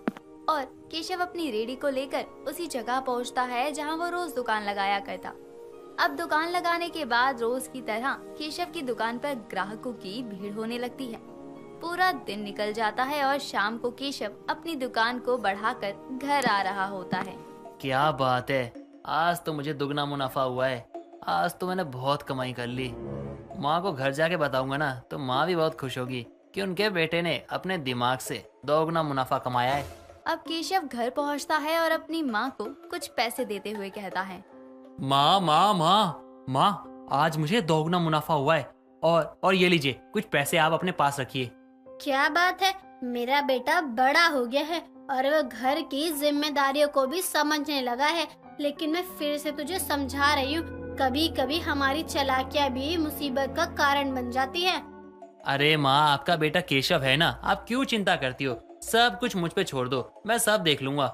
और केशव अपनी रेडी को लेकर उसी जगह पहुंचता है जहां वो रोज दुकान लगाया करता। अब दुकान लगाने के बाद रोज की तरह केशव की दुकान पर ग्राहकों की भीड़ होने लगती है। पूरा दिन निकल जाता है और शाम को केशव अपनी दुकान को बढ़ाकर घर आ रहा होता है। क्या बात है, आज तो मुझे दुगना मुनाफा हुआ है। आज तो मैंने बहुत कमाई कर ली। माँ को घर जाके बताऊंगा ना तो माँ भी बहुत खुश होगी कि उनके बेटे ने अपने दिमाग से दोगुना मुनाफा कमाया है। अब केशव घर पहुंचता है और अपनी माँ को कुछ पैसे देते हुए कहता है, माँ माँ माँ माँ, आज मुझे दोगुना मुनाफा हुआ है और ये लीजिए कुछ पैसे आप अपने पास रखिए। क्या बात है, मेरा बेटा बड़ा हो गया है और वो घर की जिम्मेदारियों को भी समझने लगा है। लेकिन मैं फिर से तुझे समझा रही हूँ, कभी कभी हमारी चालाकियाँ भी मुसीबत का कारण बन जाती है। अरे माँ, आपका बेटा केशव है ना, आप क्यों चिंता करती हो? सब कुछ मुझ पे छोड़ दो, मैं सब देख लूंगा।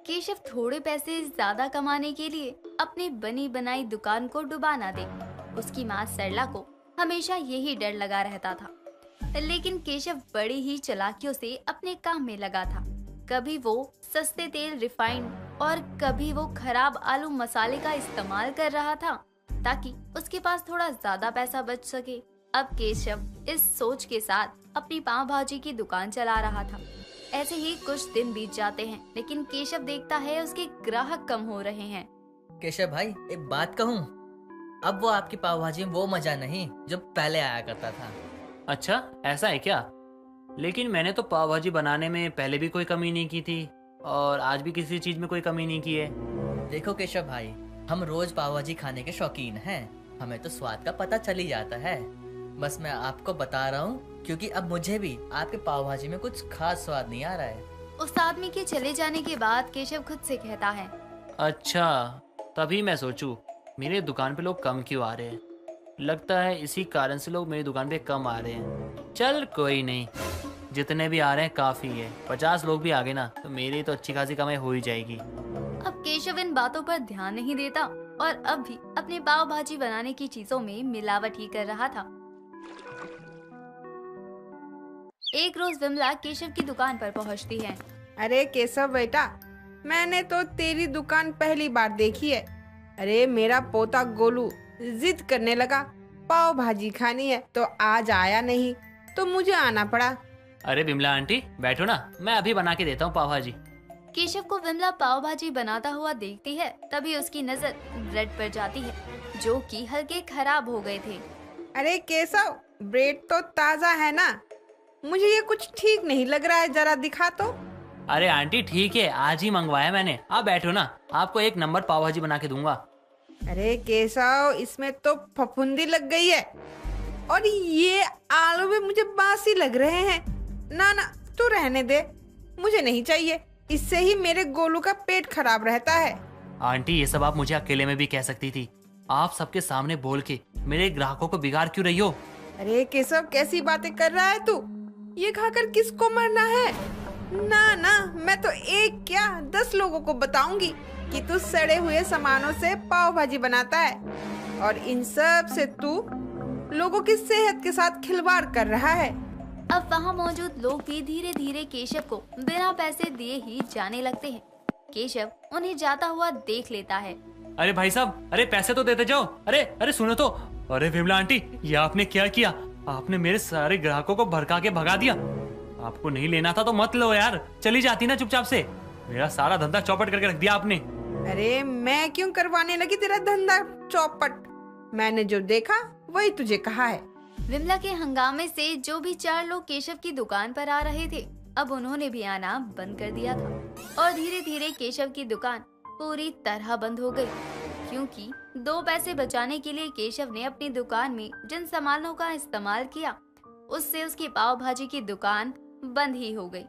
केशव थोड़े पैसे ज्यादा कमाने के लिए अपनी बनी बनाई दुकान को डुबा ना दे। उसकी माँ सरला को हमेशा यही डर लगा रहता था, लेकिन केशव बड़ी ही चालाकियों से अपने काम में लगा था। कभी वो सस्ते तेल रिफाइंड और कभी वो खराब आलू मसाले का इस्तेमाल कर रहा था ताकि उसके पास थोड़ा ज्यादा पैसा बच सके। अब केशव इस सोच के साथ अपनी पाव भाजी की दुकान चला रहा था। ऐसे ही कुछ दिन बीत जाते हैं, लेकिन केशव देखता है उसके ग्राहक कम हो रहे हैं। केशव भाई, एक बात कहूँ, अब वो आपकी पाव भाजी में वो मजा नहीं जो पहले आया करता था। अच्छा, ऐसा है क्या? लेकिन मैंने तो पाव भाजी बनाने में पहले भी कोई कमी नहीं की थी और आज भी किसी चीज में कोई कमी नहीं की है। देखो केशव भाई, हम रोज पाव भाजी खाने के शौकीन हैं, हमें तो स्वाद का पता चल ही जाता है। बस मैं आपको बता रहा हूँ क्योंकि अब मुझे भी आपके पाव भाजी में कुछ खास स्वाद नहीं आ रहा है। उस आदमी के चले जाने के बाद केशव खुद से कहता है, अच्छा, तभी मैं सोचूं मेरी दुकान पे लोग कम क्यों आ रहे हैं। लगता है इसी कारण से लोग मेरी दुकान पे कम आ रहे हैं। चल कोई नहीं, जितने भी आ रहे हैं काफी है। 50 लोग भी आ गए ना तो मेरी तो अच्छी खासी कमाई हो ही जाएगी। अब केशव इन बातों पर ध्यान नहीं देता और अब भी अपने पाव भाजी बनाने की चीजों में मिलावट ही कर रहा था। एक रोज विमला केशव की दुकान पर पहुंचती है। अरे केशव बेटा, मैंने तो तेरी दुकान पहली बार देखी है। अरे मेरा पोता गोलू जिद करने लगा पाव भाजी खानी है तो आज आया नहीं तो मुझे आना पड़ा। अरे विमला आंटी बैठो ना, मैं अभी बना के देता हूँ पाव भाजी। केशव को विमला पाव भाजी बनाता हुआ देखती है, तभी उसकी नजर ब्रेड पर जाती है जो कि हल्के खराब हो गए थे। अरे केशव, ब्रेड तो ताजा है ना, मुझे ये कुछ ठीक नहीं लग रहा है, जरा दिखा तो। अरे आंटी ठीक है, आज ही मंगवाया मैंने। आप बैठो ना, आपको 1 नंबर पाव भाजी बना के दूंगा। अरे केशव, इसमें तो फफूंदी लग गई है और ये आलू भी मुझे बासी लग रहे हैं। ना ना, तू रहने दे, मुझे नहीं चाहिए। इससे ही मेरे गोलू का पेट खराब रहता है। आंटी ये सब आप मुझे अकेले में भी कह सकती थी, आप सबके सामने बोल के मेरे ग्राहकों को बिगाड़ क्यों रही हो? अरे केशव, कैसी बातें कर रहा है तू? ये खाकर किसको मरना है? ना ना, मैं तो एक क्या 10 लोगों को बताऊंगी कि तू सड़े हुए सामानों से पाव भाजी बनाता है, और इन सब से तू लोगों की सेहत के साथ खिलवाड़ कर रहा है। अब वहाँ मौजूद लोग भी धीरे धीरे केशव को बिना पैसे दिए ही जाने लगते हैं। केशव उन्हें जाता हुआ देख लेता है। अरे भाई साहब, अरे पैसे तो देते जाओ। अरे अरे सुनो तो। अरे विमला आंटी, ये आपने क्या किया? आपने मेरे सारे ग्राहकों को भड़का के भगा दिया। आपको नहीं लेना था तो मत लो यार, चली जाती ना चुपचाप से। मेरा सारा धंधा चौपट करके रख दिया आपने। अरे मैं क्यों करवाने लगी तेरा धंधा चौपट? मैंने जो देखा वही तुझे कहा है। विमला के हंगामे से जो भी 4 लोग केशव की दुकान पर आ रहे थे, अब उन्होंने भी आना बंद कर दिया था और धीरे धीरे केशव की दुकान पूरी तरह बंद हो गई, क्योंकि 2 पैसे बचाने के लिए केशव ने अपनी दुकान में जिन सामानों का इस्तेमाल किया, उससे उसकी पाव भाजी की दुकान बंद ही हो गई,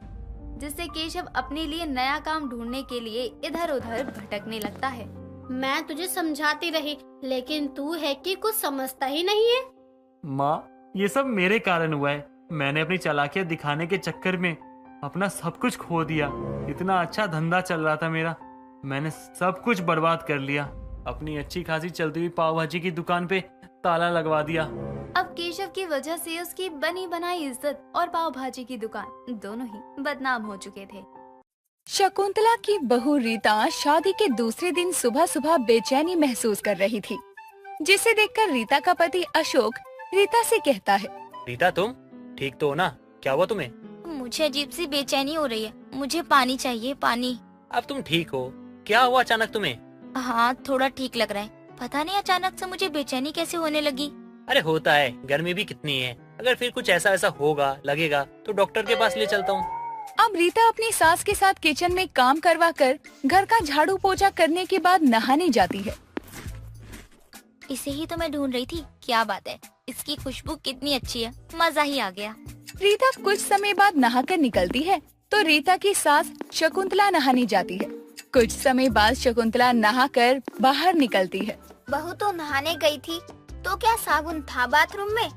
जिससे केशव अपने लिए नया काम ढूंढने के लिए इधर उधर भटकने लगता है। मैं तुझे समझाती रही, लेकिन तू है कि कुछ समझता ही नहीं है। माँ, ये सब मेरे कारण हुआ है। मैंने अपनी चालाकियां दिखाने के चक्कर में अपना सब कुछ खो दिया। इतना अच्छा धंधा चल रहा था मेरा, मैंने सब कुछ बर्बाद कर लिया। अपनी अच्छी खासी चलती हुई पाव भाजी की दुकान पे ताला लगवा दिया। अब केशव की वजह से उसकी बनी बनाई इज्जत और पाव भाजी की दुकान दोनों ही बदनाम हो चुके थे। शकुंतला की बहू रीता शादी के दूसरे दिन सुबह सुबह बेचैनी महसूस कर रही थी, जिसे देखकर रीता का पति अशोक रीता से कहता है, रीता तुम ठीक तो हो ना? क्या हुआ तुम्हें? मुझे अजीब सी बेचैनी हो रही है, मुझे पानी चाहिए, पानी। अब तुम ठीक हो? क्या हुआ अचानक तुम्हें? हाँ, थोड़ा ठीक लग रहा है। पता नहीं अचानक से मुझे बेचैनी कैसे होने लगी। अरे होता है, गर्मी भी कितनी है। अगर फिर कुछ ऐसा ऐसा होगा लगेगा तो डॉक्टर के पास ले चलता हूँ। अब रीता अपनी सास के साथ किचन में काम करवा कर घर का झाड़ू पोछा करने के बाद नहाने जाती है। इसे ही तो मैं ढूंढ रही थी। क्या बात है, इसकी खुशबू कितनी अच्छी है, मजा ही आ गया। रीता कुछ समय बाद नहाकर निकलती है तो रीता की सास शकुंतला नहाने जाती है। कुछ समय बाद शकुंतला नहाकर बाहर निकलती है। बहू तो नहाने गई थी, तो क्या साबुन था बाथरूम में?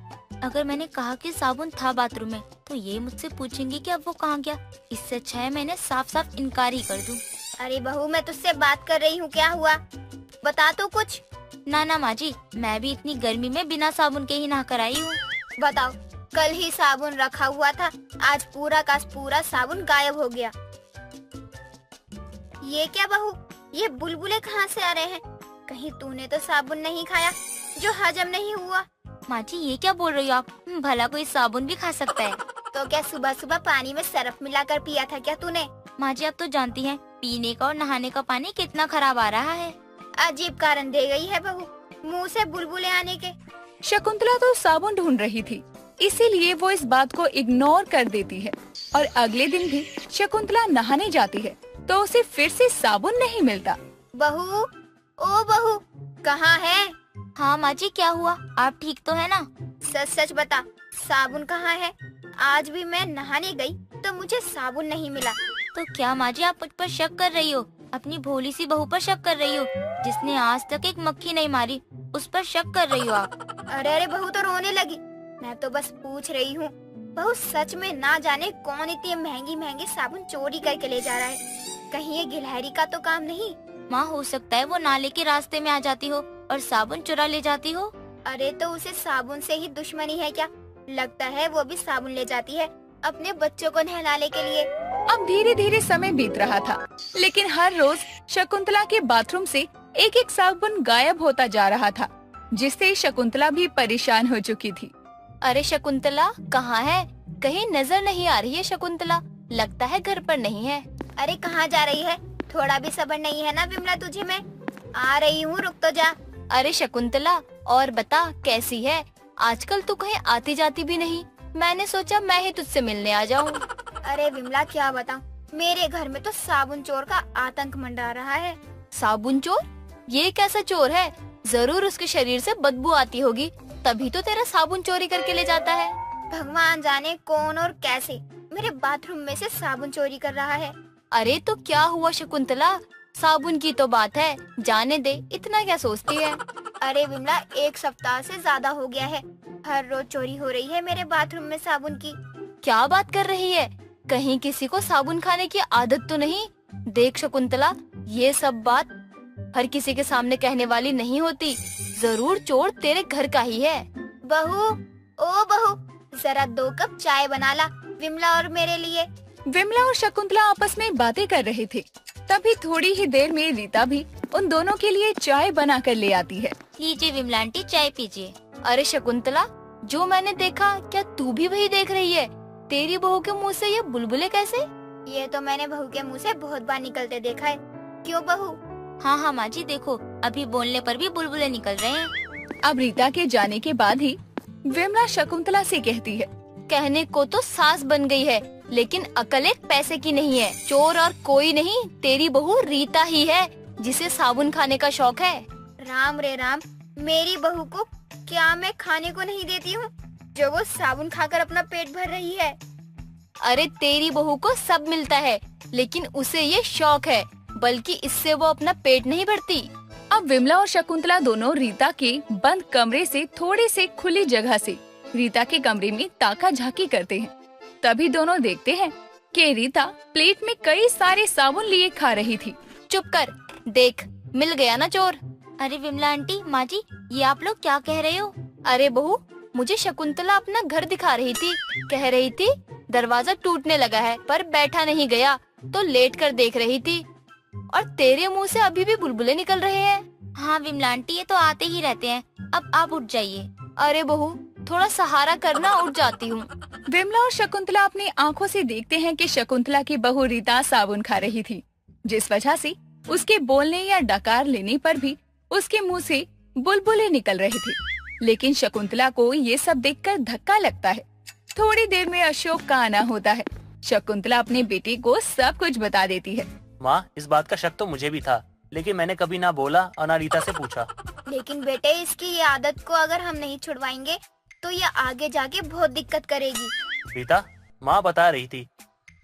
अगर मैंने कहा कि साबुन था बाथरूम में तो ये मुझसे पूछेंगी कि अब वो कहाँ गया। इससे अच्छा है मैंने साफ साफ इनकार ही कर दूं। अरे बहू, मैं तुझसे बात कर रही हूँ, क्या हुआ बता तो कुछ। ना ना माँ जी, मैं भी इतनी गर्मी में बिना साबुन के ही नहा कर आई हूँ। बताओ, कल ही साबुन रखा हुआ था, आज पूरा का पूरा साबुन गायब हो गया। ये क्या बहू, ये बुलबुले कहाँ से आ रहे हैं? कहीं तूने तो साबुन नहीं खाया जो हजम नहीं हुआ? माँ जी, ये क्या बोल रही हो आप? भला कोई साबुन भी खा सकता है? तो क्या सुबह सुबह पानी में सरफ मिलाकर पिया था क्या तूने? माँ जी, आप तो जानती हैं पीने का और नहाने का पानी कितना खराब आ रहा है। अजीब कारण दे गई है बहू, मुँह से बुलबुले आने के। शकुंतला तो साबुन ढूंढ रही थी, इसीलिए वो इस बात को इग्नोर कर देती है और अगले दिन भी शकुंतला नहाने जाती है तो उसे फिर से साबुन नहीं मिलता। बहू, ओ बहू, कहाँ है? हाँ माँ जी, क्या हुआ? आप ठीक तो है ना? सच सच बता, साबुन कहाँ है? आज भी मैं नहाने गई तो मुझे साबुन नहीं मिला। तो क्या माँ जी, आप मुझ पर शक कर रही हो? अपनी भोली सी बहू पर शक कर रही हो, जिसने आज तक एक मक्खी नहीं मारी, उस पर शक कर रही हो आप? अरे अरे, बहू तो रोने लगी। मैं तो बस पूछ रही हूँ। बहू, सच में ना जाने कौन इतनी महंगी महंगी साबुन चोरी करके ले जा रहा है। कहीं ये गिलहरी का तो काम नहीं? माँ, हो सकता है वो नाले के रास्ते में आ जाती हो और साबुन चुरा ले जाती हो। अरे तो उसे साबुन से ही दुश्मनी है क्या? लगता है वो भी साबुन ले जाती है अपने बच्चों को नहलाने के लिए। अब धीरे धीरे समय बीत रहा था, लेकिन हर रोज शकुंतला के बाथरूम से एक एक साबुन गायब होता जा रहा था, जिससे शकुंतला भी परेशान हो चुकी थी। अरे शकुंतला कहाँ है? कहीं नजर नहीं आ रही है शकुंतला, लगता है घर पर नहीं है। अरे कहाँ जा रही है? थोड़ा भी सब्र नहीं है ना विमला तुझे? मैं आ रही हूँ, रुक तो जा। अरे शकुंतला, और बता कैसी है? आजकल तू कहीं आती जाती भी नहीं, मैंने सोचा मैं ही तुझसे मिलने आ जाऊँ। अरे विमला, क्या बताऊँ, मेरे घर में तो साबुन चोर का आतंक मंडरा रहा है। साबुन चोर? ये कैसा चोर है? जरूर उसके शरीर से बदबू आती होगी, तभी तो तेरा साबुन चोरी करके ले जाता है। भगवान जाने कौन और कैसे मेरे बाथरूम में से साबुन चोरी कर रहा है। अरे तो क्या हुआ शकुंतला, साबुन की तो बात है, जाने दे, इतना क्या सोचती है? अरे विमला, 1 सप्ताह से ज्यादा हो गया है, हर रोज चोरी हो रही है मेरे बाथरूम में साबुन की। क्या बात कर रही है? कहीं किसी को साबुन खाने की आदत तो नहीं। देख शकुंतला, ये सब बात हर किसी के सामने कहने वाली नहीं होती। जरूर चोर तेरे घर का ही है। बहू, ओ बहू, जरा 2 कप चाय बना ला विमला और मेरे लिए। विमला और शकुंतला आपस में बातें कर रहे थे। तभी थोड़ी ही देर में रीता भी उन दोनों के लिए चाय बना कर ले आती है। लीजिए विमला आंटी, चाय पीजिए। अरे शकुंतला, जो मैंने देखा क्या तू भी वही देख रही है? तेरी बहू के मुँह से ये बुलबुले कैसे? ये तो मैंने बहू के मुँह से बहुत बार निकलते देखा है। क्यों बहू? हाँ माँ जी, देखो अभी बोलने पर भी बुलबुले निकल रहे हैं। अब रीता के जाने के बाद ही विमला शकुंतला से कहती है, कहने को तो सास बन गई है, लेकिन अकल एक पैसे की नहीं है। चोर और कोई नहीं, तेरी बहू रीता ही है जिसे साबुन खाने का शौक है। राम रे राम, मेरी बहू को क्या मैं खाने को नहीं देती हूँ जो वो साबुन खाकर अपना पेट भर रही है? अरे तेरी बहू को सब मिलता है, लेकिन उसे ये शौक है, बल्कि इससे वो अपना पेट नहीं भरती। अब विमला और शकुंतला दोनों रीता के बंद कमरे से थोड़ी से खुली जगह से रीता के कमरे में ताका झाकी करते हैं। तभी दोनों देखते हैं कि रीता प्लेट में कई सारे साबुन लिए खा रही थी। चुप कर, देख मिल गया ना चोर। अरे विमला आंटी, माँ जी, ये आप लोग क्या कह रहे हो? अरे बहू, मुझे शकुंतला अपना घर दिखा रही थी। कह रही थी दरवाजा टूटने लगा है, पर बैठा नहीं गया तो लेट कर देख रही थी। और तेरे मुंह से अभी भी बुलबुले निकल रहे हैं। हाँ विमला आंटी, ये तो आते ही रहते हैं। अब आप उठ जाइए। अरे बहू, थोड़ा सहारा करना, उठ जाती हूँ। विमला और शकुंतला अपनी आंखों से देखते हैं कि शकुंतला की बहू रीता साबुन खा रही थी, जिस वजह से उसके बोलने या डकार लेने पर भी उसके मुंह से बुलबुले निकल रहे थे। लेकिन शकुंतला को ये सब देखकर धक्का लगता है। थोड़ी देर में अशोक का आना होता है। शकुंतला अपने बेटे को सब कुछ बता देती है। माँ, इस बात का शक तो मुझे भी था, लेकिन मैंने कभी ना बोला और ना रीता से पूछा। लेकिन बेटे, इसकी ये आदत को अगर हम नहीं छुड़वाएंगे तो ये आगे जाके बहुत दिक्कत करेगी। रीता, माँ बता रही थी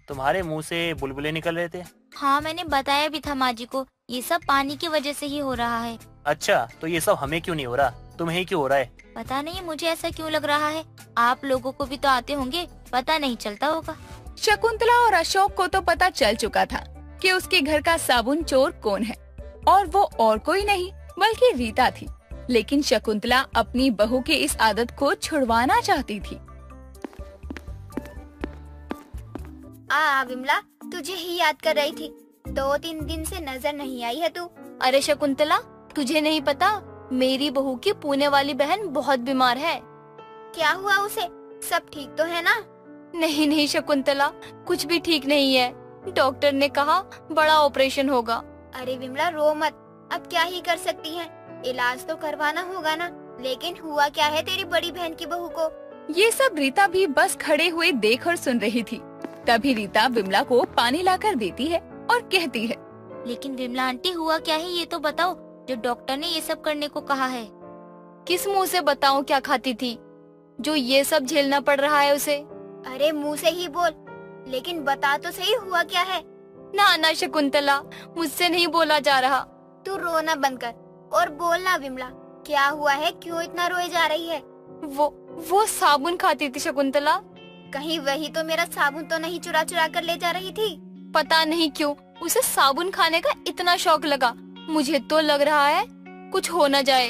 तुम्हारे मुंह से बुलबुले निकल रहे थे। हाँ, मैंने बताया भी था माँ जी को, ये सब पानी की वजह से ही हो रहा है। अच्छा, तो ये सब हमें क्यों नहीं हो रहा, तुम्हें क्यों हो रहा है? पता नहीं मुझे ऐसा क्यों लग रहा है। आप लोगों को भी तो आते होंगे, पता नहीं चलता होगा। शकुंतला और अशोक को तो पता चल चुका था कि उसके घर का साबुन चोर कौन है, और वो और कोई नहीं बल्कि रीता थी। लेकिन शकुंतला अपनी बहू की इस आदत को छुड़वाना चाहती थी। विमला, तुझे ही याद कर रही थी। 2-3 दिन से नजर नहीं आई है तू। अरे शकुंतला, तुझे नहीं पता, मेरी बहू की पुणे वाली बहन बहुत बीमार है। क्या हुआ उसे? सब ठीक तो है ना? नहीं शकुंतला, कुछ भी ठीक नहीं है। डॉक्टर ने कहा बड़ा ऑपरेशन होगा। अरे विमला, रो मत, अब क्या ही कर सकती हैं? इलाज तो करवाना होगा ना। लेकिन हुआ क्या है तेरी बड़ी बहन की बहू को? ये सब रीता भी बस खड़े हुए देख और सुन रही थी। तभी रीता विमला को पानी लाकर देती है और कहती है, लेकिन विमला आंटी, हुआ क्या है ये तो बताओ, जो डॉक्टर ने ये सब करने को कहा है। किस मुंह से बताऊं क्या खाती थी जो ये सब झेलना पड़ रहा है उसे? अरे मुंह से ही बोल, लेकिन बता तो सही, हुआ क्या है? ना शकुंतला, मुझसे नहीं बोला जा रहा। तू रोना बंद कर और बोलना विमला, क्या हुआ है? क्यों इतना रोए जा रही है? वो साबुन खाती थी शकुंतला। कहीं वही तो मेरा साबुन तो नहीं चुरा कर ले जा रही थी? पता नहीं क्यों उसे साबुन खाने का इतना शौक लगा। मुझे तो लग रहा है कुछ हो न जाए।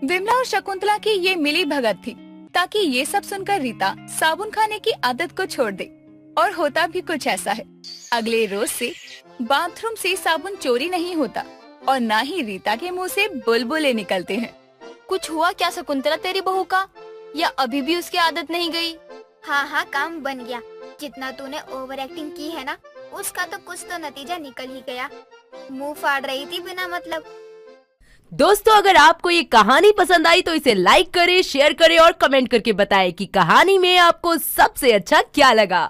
विमला और शकुंतला की ये मिली भगत थी ताकि ये सब सुनकर रीता साबुन खाने की आदत को छोड़ दे। और होता भी कुछ ऐसा है। अगले रोज से बाथरूम से साबुन चोरी नहीं होता और ना ही रीता के मुंह से बुलबुले निकलते हैं। कुछ हुआ क्या शकुंतला तेरी बहू का, या अभी भी उसकी आदत नहीं गई? हाँ, काम बन गया। जितना तूने ओवर एक्टिंग की है ना, उसका तो कुछ तो नतीजा निकल ही गया। मुंह फाड़ रही थी बिना मतलब। दोस्तों, अगर आपको ये कहानी पसंद आई तो इसे लाइक करें, शेयर करें और कमेंट करके बताएं कि कहानी में आपको सबसे अच्छा क्या लगा।